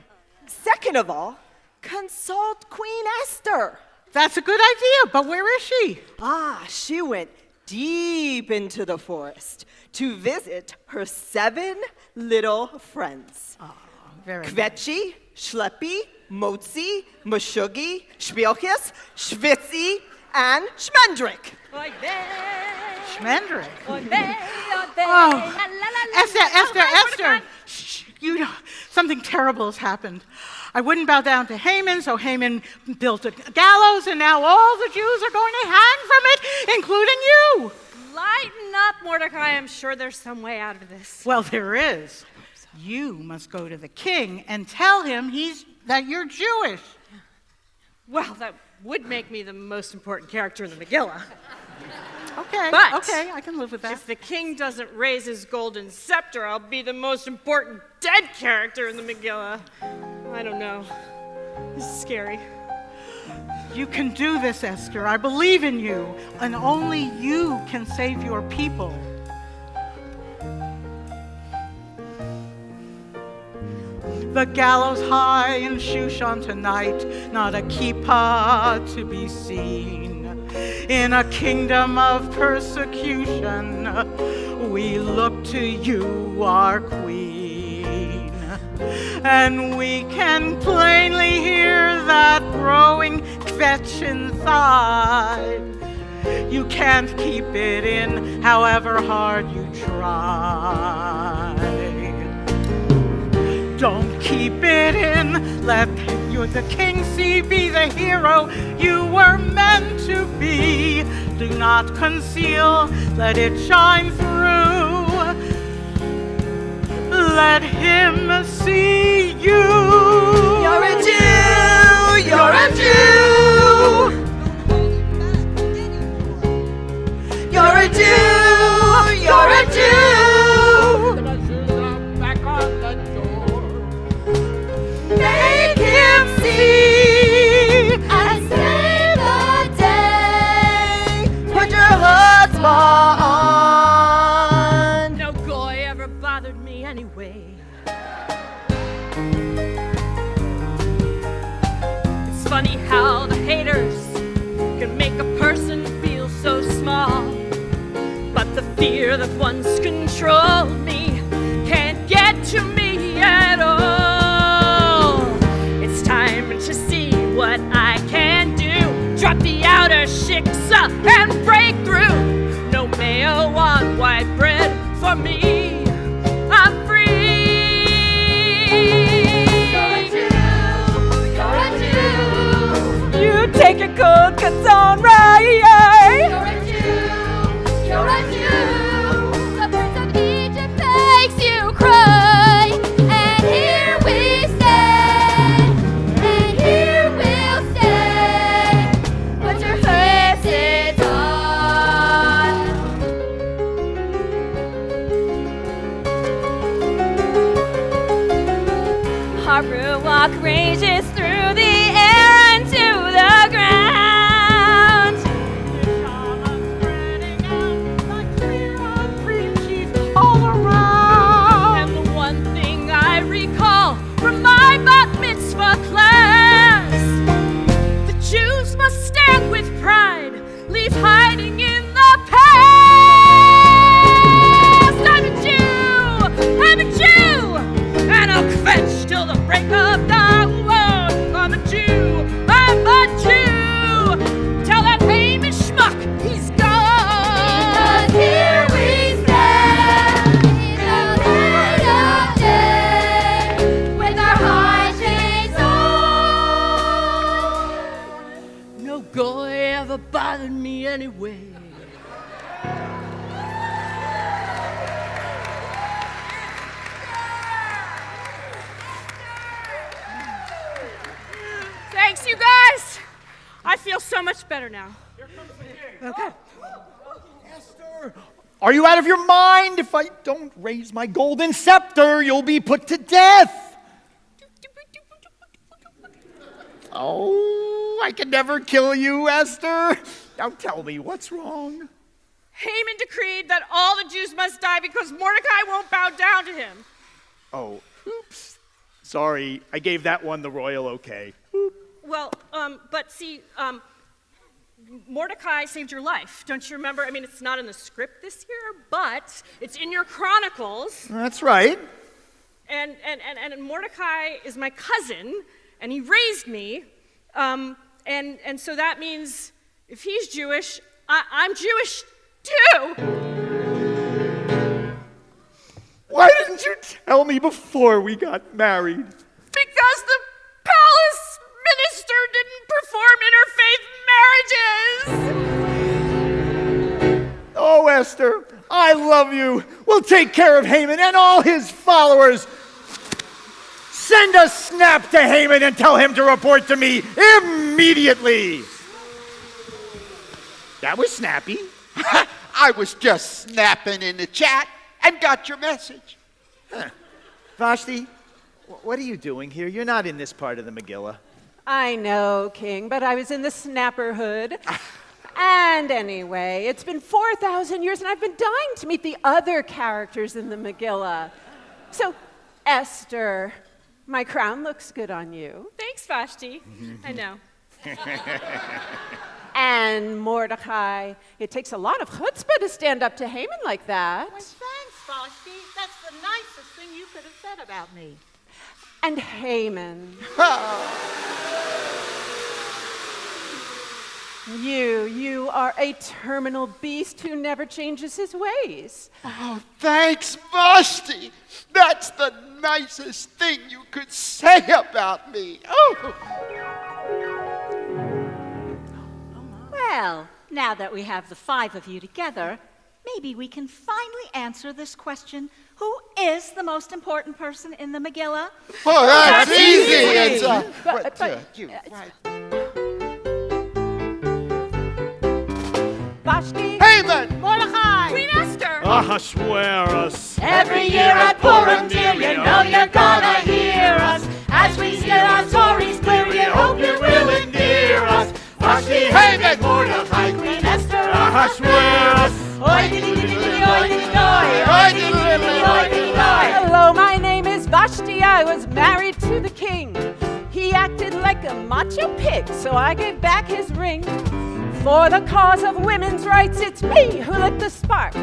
Second of all, consult Queen Esther. That's a good idea, but where is she? She went deep into the forest to visit her 7 little friends. Very Kvetchi, Shlepi, Motzi, Meshugi, Shpielkis, Schwitzi, and Schmendrick. Schmendrick. Oh, Esther. Shh, you know, something terrible has happened. I wouldn't bow down to Haman, so Haman built a gallows, and now all the Jews are going to hang from it, including you. Lighten up, Mordecai. I'm sure there's some way out of this. Well, there is. You must go to the king and tell him that you're Jewish. Well, that would make me the most important character in the Megillah. Okay, But I can live with that. if the king doesn't raise his golden scepter, I'll be the most important dead character in the Megillah. I don't know. This is scary. You can do this, Esther. I believe in you, and only you can save your people. The gallows high in Shushan tonight, not a kippah to be seen. In a kingdom of persecution, we look to you, our queen. And we can plainly hear that growing kvetch inside. You can't keep it in, however hard you try. Don't keep be bidden. Let you, the king, see, be the hero you were meant to be. Do not conceal, let it shine through. Let him see you. You're a Jew, you're a Jew. You're a Jew, you're a Jew. Back on the door. Make him see and save the day. Put your chutzpah on. No goy ever bothered me anyway. It's funny how the haters can make a person feel so small. But the fear that once controlled me can't get to me at all. It's time to see what I can do. Drop the outer shiksa and break through. No mayo on white bread for me. I'm free. You're a Jew. You take your cold cuts on right. You're a Jew. The birds of Egypt makes you cry. And here we stand. And here we'll stay. Put your faces on. Our ruach ranges through the air and to the ground. All around. And the one thing I recall from my bat mitzvah class, the Jews must stand with pride, leave hiding in the past. I'm a Jew, and I'll kvetch till the break of dawn. I'm a Jew, tell that Haman schmuck he's gone. Here we stand in the light of day with our high chains on. No goy ever bothered me anyway. Thanks, you guys. I feel so much better now. Okay. Are you out of your mind? If I don't raise my golden scepter, you'll be put to death. Oh, I can never kill you, Esther. Now tell me, what's wrong? Haman decreed that all the Jews must die because Mordecai won't bow down to him. Oh, oops. Sorry, I gave that one the royal okay. Well, but see, Mordecai saved your life. Don't you remember? I mean, it's not in the script this year, but it's in your chronicles. That's right. And Mordecai is my cousin, and he raised me. And so that means if he's Jewish, I'm Jewish too. Why didn't you tell me before we got married? Because the palace minister didn't perform interfaith marriages. Oh, Esther, I love you. We'll take care of Haman and all his followers. Send a snap to Haman and tell him to report to me immediately. That was snappy. I was just snapping in the chat and got your message. Huh. Vashti, what are you doing here? You're not in this part of the Megillah. I know, King, but I was in the snapperhood. And anyway, it's been 4,000 years, and I've been dying to meet the other characters in the Megillah. So, Esther, my crown looks good on you. Thanks, Vashti. I know. And Mordecai, it takes a lot of chutzpah to stand up to Haman like that. Well, thanks, Vashti. That's the nicest thing you could have said about me. And Haman. You are a terminal beast who never changes his ways. Oh, thanks, Vashti. That's the nicest thing you could say about me. Oh. Well, now that we have the 5 of you together, maybe we can finally answer this question. Who is the most important person in the Megillah? Oh, that's easy. Vashti, Haman, Mordechai, Queen Esther, Ahasuerus. Every year at Purim, dear, you know you're gonna hear us. As we hear our stories clear, we hope you will endear us. Vashti, Haman, Mordechai, Queen Esther, Ahasuerus. Hello, my name is Vashti. I was married to the king. He acted like a macho pig, so I gave back his ring. For the cause of women's rights, it's me who lit the spark.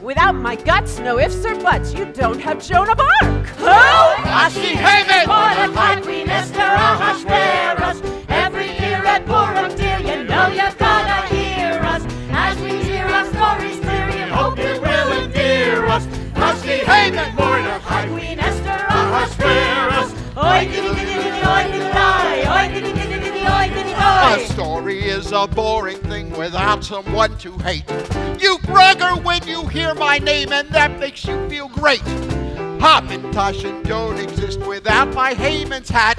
Without my guts, no ifs or buts, you don't have Joan of Arc. Who? Vashti, Haman, Mordechai, Queen Esther, Ahasuerus. Every year at Purim, dear, you know you're gonna hear us. As we hear our stories clear, we hope you will endear us. Vashti, Haman, Mordechai, Queen Esther, Ahasuerus. Oi, diddy, diddy, diddy, oi, diddy, oi, oi, diddy, diddy, diddy, oi, diddy, oi. A story is a boring thing without someone to hate. You bragger when you hear my name, and that makes you feel great. Hamantash don't exist without my Haman's hat.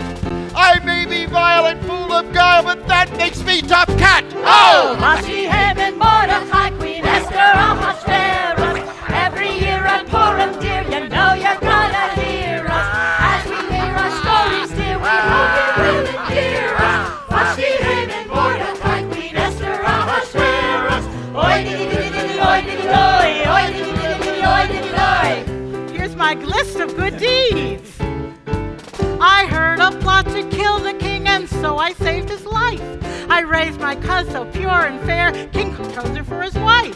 I may be vile and full of guile, but that makes me top cat. Oh, Vashti, Haman, Mordechai, Queen Esther, Ahasuerus. Every year at Purim, dear, you know you're gonna hear us. As we hear our stories, dear, we hope you will endear us. Vashti, Haman, Mordechai, Queen Esther, Ahasuerus. Oi, diddy, diddy, diddy, oi, diddy, oi, oi, diddy, diddy, diddy, oi, diddy, oi. Here's my list of good deeds. I heard a plot to kill the king, and so I saved his life. I raised my cousin so pure and fair, King chose her for his wife.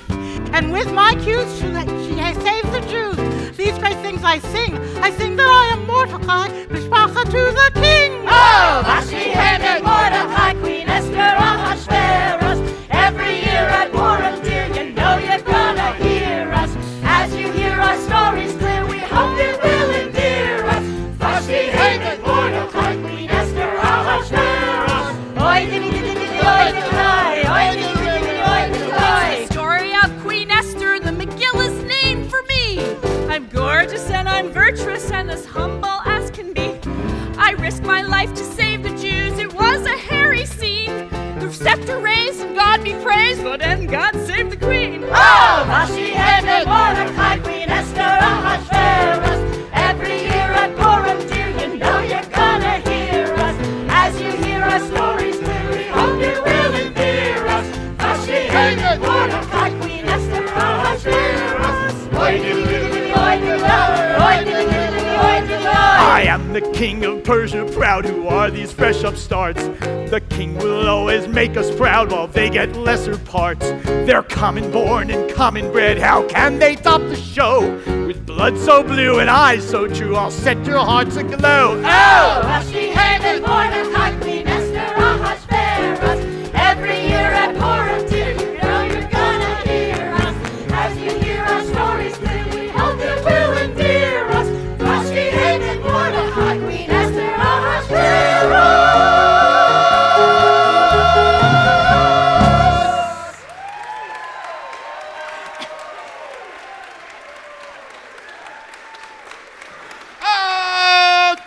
And with my cues, she saves the Jews. These great things I sing that I am Mordechai, Mishpacha to the king. Oh, Vashti, Haman, Mordechai, Queen Esther, Ahasuerus. Every year at Purim, dear, you know you're gonna hear us. As you hear our stories clear, we hope you will endear us. Vashti, Haman, Mordechai, Queen Esther, Ahasuerus. Oi, diddy, diddy, diddy, oi, diddy, oi, oi, diddy, diddy, diddy, oi, diddy, oi. It's the story of Queen Esther, the Megillah's named for me. I'm gorgeous and I'm virtuous and as humble as can be. I risked my life to save the Jews. It was a hairy scene. The scepter raised and God be praised, but then God saved the queen. Oh, Vashti, Haman, Mordechai, Queen Esther, Ahasuerus. Every year at Purim, dear, you know you're gonna hear us. As you hear our stories clear, we hope you will endear us. Vashti, Haman, Mordechai, Queen Esther, Ahasuerus. Oi, diddy, diddy, diddy, oi, diddy, oi, diddy, diddy, diddy, oi, diddy, oi. I am the king of Persia, proud. Who are these fresh upstarts? The king will always make us proud while they get lesser parts. They're common born and common bred. How can they top the show? With blood so blue and eyes so true, I'll set your hearts aglow. Oh, Vashti, Haman, Mordechai, Queen Esther, Ahasuerus. Every year at Purim, dear, you know you're gonna hear us. As you hear our stories clear, we hope you will endear us. Vashti, Haman, Mordechai, Queen Esther, Ahasuerus.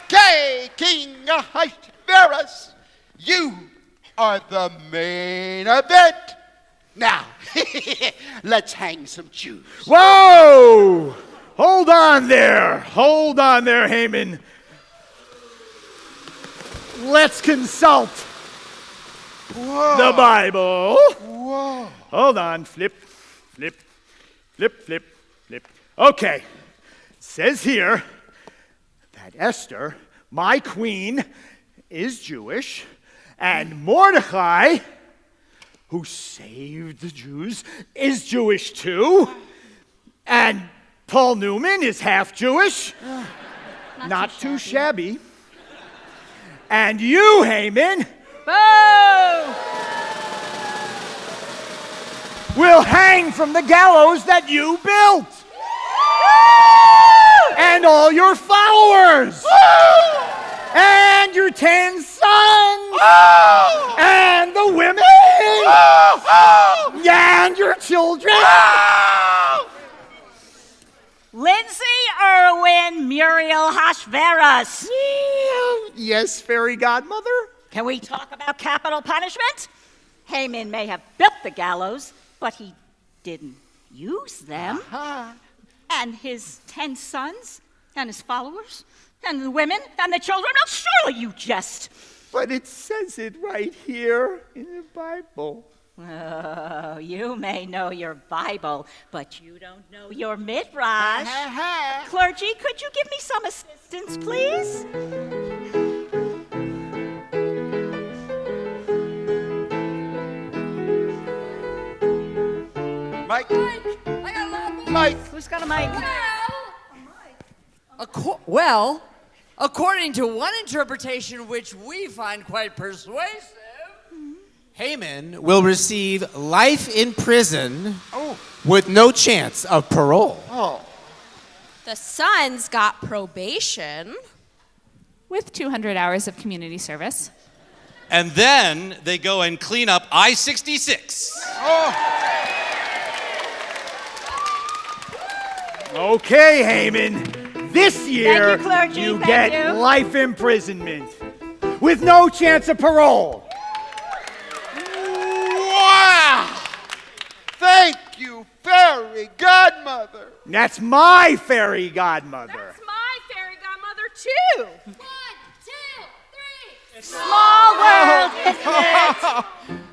Okay, King Ahasuerus, you are the main event. Now, let's hang some Jews. Whoa! Hold on there, Haman. Let's consult the Bible. Whoa. Hold on, flip. Okay, says here that Esther, my queen, is Jewish, and Mordechai, who saved the Jews, is Jewish too, and Paul Newman is half Jewish, not too shabby. And you, Haman, Boo! will hang from the gallows that you built. And all your followers. And your 10 sons. And the women. And your children. Lindsay, Irwin, Muriel, Hashveras. Yes, fairy godmother? Can we talk about capital punishment? Haman may have built the gallows, but he didn't use them. And his 10 sons, and his followers, and the women, and the children. Oh, surely you jest. But it says it right here in the Bible. Oh, you may know your Bible, but you don't know your Midrash. Clergy, could you give me some assistance, please? Mike. I got a mic. Mike. Who's got a mic? Well, according to one interpretation, which we find quite persuasive, Haman will receive life in prison with no chance of parole. The sons got probation. With 200 hours of community service. And then they go and clean up I-66. Okay, Haman. This year, clergy. you Thank get you. life imprisonment with no chance of parole. Wow! Thank you, fairy godmother. That's my fairy godmother. My fairy godmother, too. Small world, isn't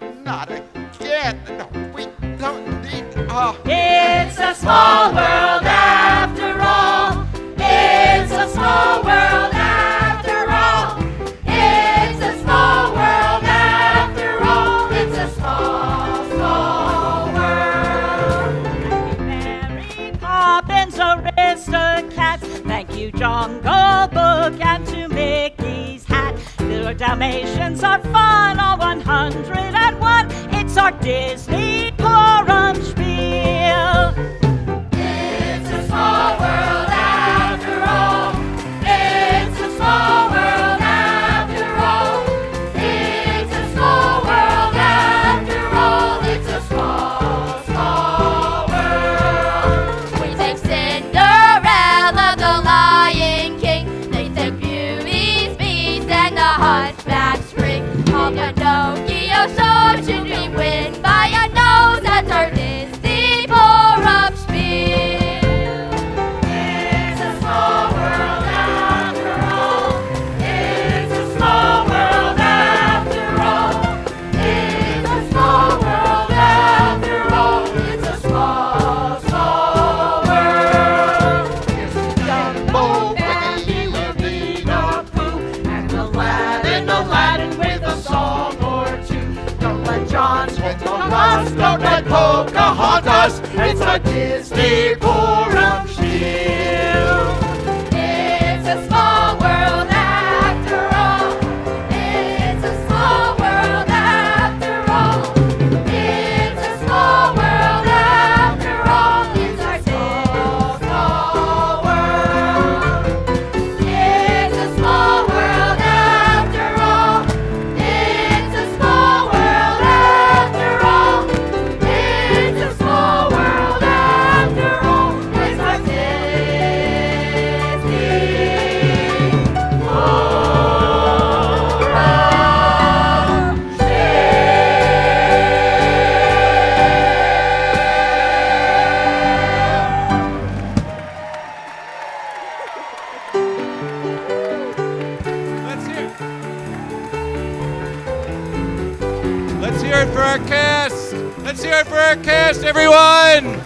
it? Not again. No, we don't need. It's a small world after all. It's a small world after all. It's a small world after all. It's a small, small world. Mary Poppins, Aristocats. Thank you, Jungle Book, and to Mickey's hat. The Dalmatians are fun, all 101. It's our Disney Purim Shpiel. It's a small world after all. It's a small world after all. It's a small world after all. It's a small, small world. We take Cinderella, the Lion King. They take Beauty's Beast and the Hunchback's Ring. All Pinocchio shows should we win by a nose. That's our Disney Purim Shpiel. It's a small world after all. It's a small world after all. It's a small world after all. It's a small, small world. It's Dumbo, Peggy, Winnie-the Pooh, and Aladdin with a song or two. Don't let John spend on us, don't let Pocahontas. It's a Disney Purim Shpiel. It's a small world after all. It's a small world after all. It's a small world after all. It's our small, small world. It's a small world after all. It's a small world after all. It's a small world after all. It's our Let's hear it for our cast. Let's hear it for our cast, everyone.